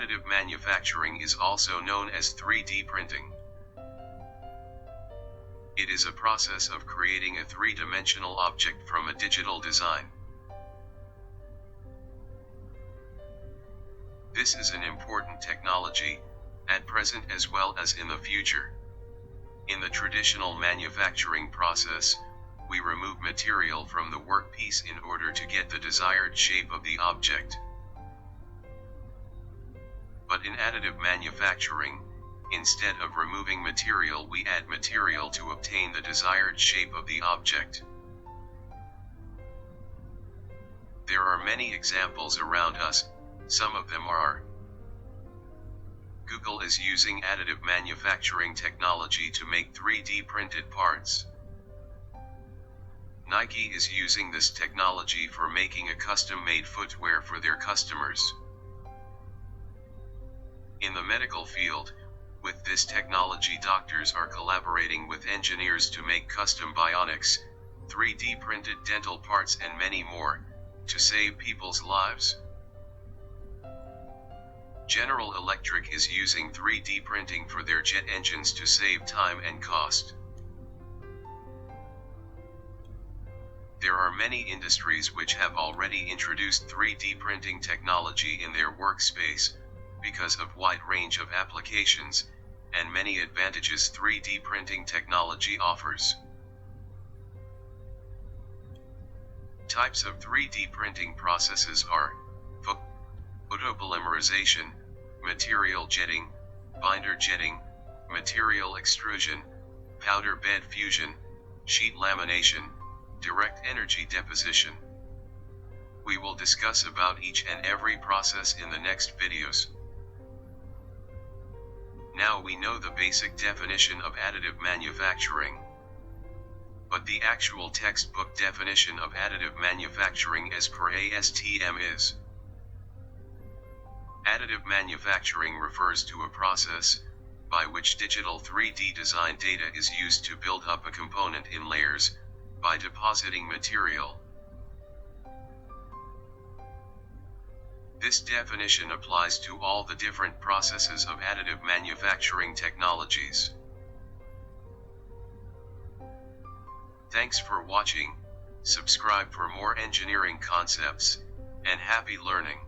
Additive manufacturing is also known as 3D printing. It is a process of creating a three-dimensional object from a digital design. This is an important technology, at present as well as in the future. In the traditional manufacturing process, we remove material from the workpiece in order to get the desired shape of the object. But in additive manufacturing, instead of removing material, we add material to obtain the desired shape of the object. There are many examples around us. Some of them are: Google is using additive manufacturing technology to make 3D printed parts. Nike is using this technology for making a custom-made footwear for their customers. In the medical field, with this technology, doctors are collaborating with engineers to make custom bionics, 3D printed dental parts and many more, to save people's lives. General Electric is using 3D printing for their jet engines to save time and cost. There are many industries which have already introduced 3D printing technology in their workspace, because of wide range of applications, and many advantages 3D printing technology offers. Types of 3D printing processes are photopolymerization, material jetting, binder jetting, material extrusion, powder bed fusion, sheet lamination, direct energy deposition. We will discuss about each and every process in the next videos. Now we know the basic definition of additive manufacturing. But the actual textbook definition of additive manufacturing as per ASTM is: additive manufacturing refers to a process by which digital 3D design data is used to build up a component in layers, by depositing material. This definition applies to all the different processes of additive manufacturing technologies. Thanks for watching. Subscribe for more engineering concepts, and happy learning.